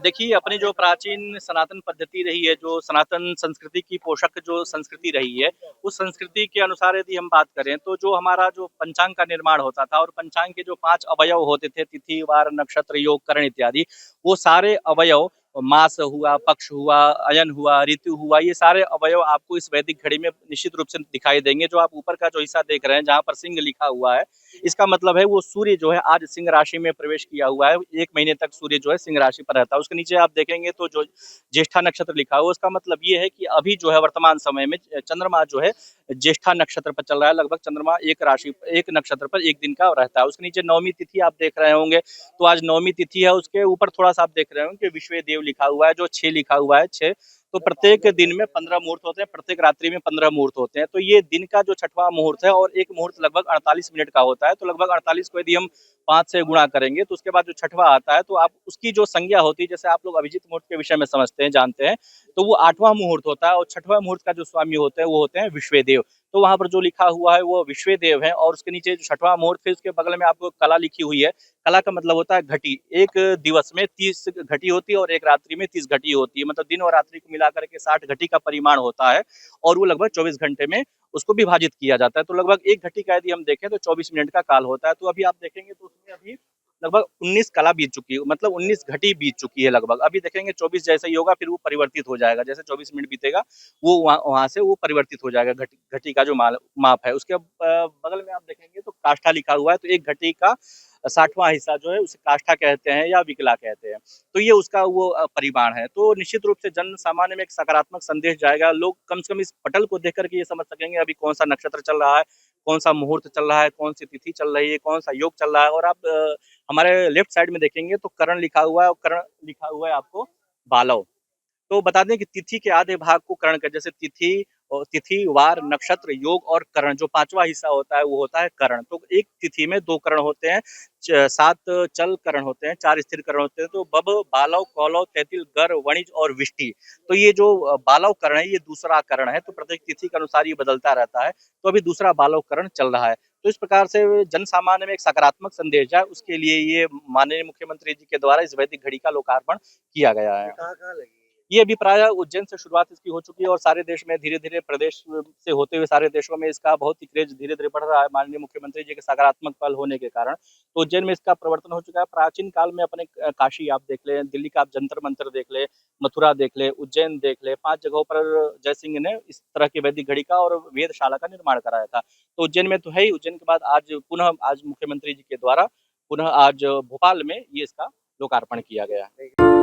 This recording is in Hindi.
देखिए, अपनी जो प्राचीन सनातन पद्धति रही है, जो सनातन संस्कृति की पोषक जो संस्कृति रही है, उस संस्कृति के अनुसार यदि हम बात करें, तो जो हमारा जो पंचांग का निर्माण होता था और पंचांग के जो 5 अवयव होते थे, तिथि, वार, नक्षत्र, योग, करण इत्यादि, वो सारे अवयव मास हुआ, पक्ष हुआ, अयन हुआ, ऋतु हुआ, ये सारे अवयव आपको इस वैदिक घड़ी में निश्चित रूप से दिखाई देंगे। जो आप ऊपर का जो हिस्सा देख रहे हैं, जहाँ पर सिंह लिखा हुआ है, इसका मतलब है वो सूर्य जो है आज सिंह राशि में प्रवेश किया हुआ है। 1 महीने तक सूर्य जो है सिंह राशि पर रहता है। उसके नीचे आप देखेंगे तो जो ज्येष्ठा नक्षत्र लिखा हुआ है, उसका मतलब ये है कि अभी जो है वर्तमान समय में चंद्रमा जो है ज्येष्ठा नक्षत्र पर चल रहा है। लगभग चंद्रमा एक नक्षत्र पर 1 दिन का रहता है। उसके नीचे नवमी तिथि आप देख रहे होंगे, तो आज नवमी तिथि है। उसके ऊपर थोड़ा-सा आप देख रहे होंगे कि विश्व देव लिखा हुआ है, जो 6 लिखा हुआ है, 6। तो प्रत्येक दिन में 15 मुहूर्त होते हैं, प्रत्येक रात्रि में 15 मुहूर्त होते हैं। तो ये दिन का जो छठवां मुहूर्त है और एक मुहूर्त लगभग 48 मिनट का होता है। तो लगभग 48 को यदि हम 5 से गुणा करेंगे, तो उसके बाद जो छठवां आता है, तो आप उसकी जो संज्ञा होती है, जैसे आप लोग अभिजीत मुहूर्त के विषय में समझते हैं, जानते हैं, तो वो 8वां मुहूर्त होता है और छठवां मुहूर्त का जो स्वामी होते हैं, वो होते हैं विश्वदेव। तो वहाँ पर जो लिखा हुआ है, वो विश्वदेव है और उसके नीचे जो छठवां मुहूर्त, फिर उसके बगल में आपको कला लिखी हुई है। कला का मतलब होता है घटी। एक दिवस में 30 घटी होती है और एक रात्रि में 30 घटी होती है। मतलब दिन और रात्रि को मिलाकर के 60 घटी का परिमाण होता है और वो लगभग 24 घंटे में उसको विभाजित किया जाता है। तो लगभग 1 घटी का यदि हम देखें तो 24 मिनट का काल होता है। तो अभी आप देखेंगे तो उसमें अभी लगभग 19 कला बीत चुकी है, मतलब 19 घटी बीत चुकी है लगभग। अभी देखेंगे 24 जैसे ही होगा, फिर वो परिवर्तित हो जाएगा। जैसे 24 मिनट बीतेगा, वो वहाँ से वो परिवर्तित हो जाएगा घटी घटी का जो माप है। उसके बगल में आप देखेंगे तो काष्ठा लिखा हुआ है, तो 1 घटी का 60वां हिस्सा जो है उसे काष्ठा कहते हैं या विकला कहते हैं। तो ये उसका वो परिमाण है। तो निश्चित रूप से जन सामान्य में एक सकारात्मक संदेश जाएगा। लोग कम से कम इस पटल को देख कर के ये समझ सकेंगे अभी कौन-सा नक्षत्र चल रहा है, कौन-सा मुहूर्त चल रहा है, कौन-सी तिथि चल रही है, कौन-सा योग चल रहा है। और आप हमारे लेफ्ट साइड में देखेंगे तो करण लिखा हुआ है और करण लिखा हुआ है आपको बालव। तो बता दें कि तिथि के आधे भाग को करण का, जैसे तिथि, वार, नक्षत्र, योग और करण, जो 5वां हिस्सा होता है वो होता है करण। तो एक तिथि में 2 करण होते हैं, 7 चल करण होते हैं, 4 स्थिर करण होते हैं। तो बब, बालव, कौलव, तैतिल, गर, वणिज और विष्टि। तो ये जो बालव करण है, ये दूसरा करण है। तो प्रत्येक तिथि के अनुसार ये बदलता रहता है। तो अभी दूसरा बालव करण चल रहा है। तो इस प्रकार से जन सामान्य में एक सकारात्मक संदेश है, उसके लिए ये माननीय मुख्यमंत्री जी के द्वारा इस वैदिक घड़ी का लोकार्पण किया गया है। कहाँ-कहाँ लगी है? ये अभी प्राय उज्जैन से शुरुआत इसकी हो चुकी है और सारे देश में धीरे-धीरे, प्रदेश से होते हुए सारे देशों में इसका बहुत ही क्रेज़ धीरे-धीरे बढ़ रहा है, माननीय मुख्यमंत्री जी के सकारात्मक पहल होने के कारण। तो उज्जैन में इसका प्रवर्तन हो चुका है। प्राचीन काल में अपने काशी आप देख लें, दिल्ली का आप जंतर-मंतर देख लें, मथुरा देख लें, उज्जैन देख लें, 5 जगहों पर जयसिंह ने इस तरह की वैदिक घड़ी का और वेधशाला का निर्माण कराया था। तो उज्जैन में तो है ही, उज्जैन के बाद आज मुख्यमंत्री जी के द्वारा पुनः आज भोपाल में ये इसका लोकार्पण किया गया है।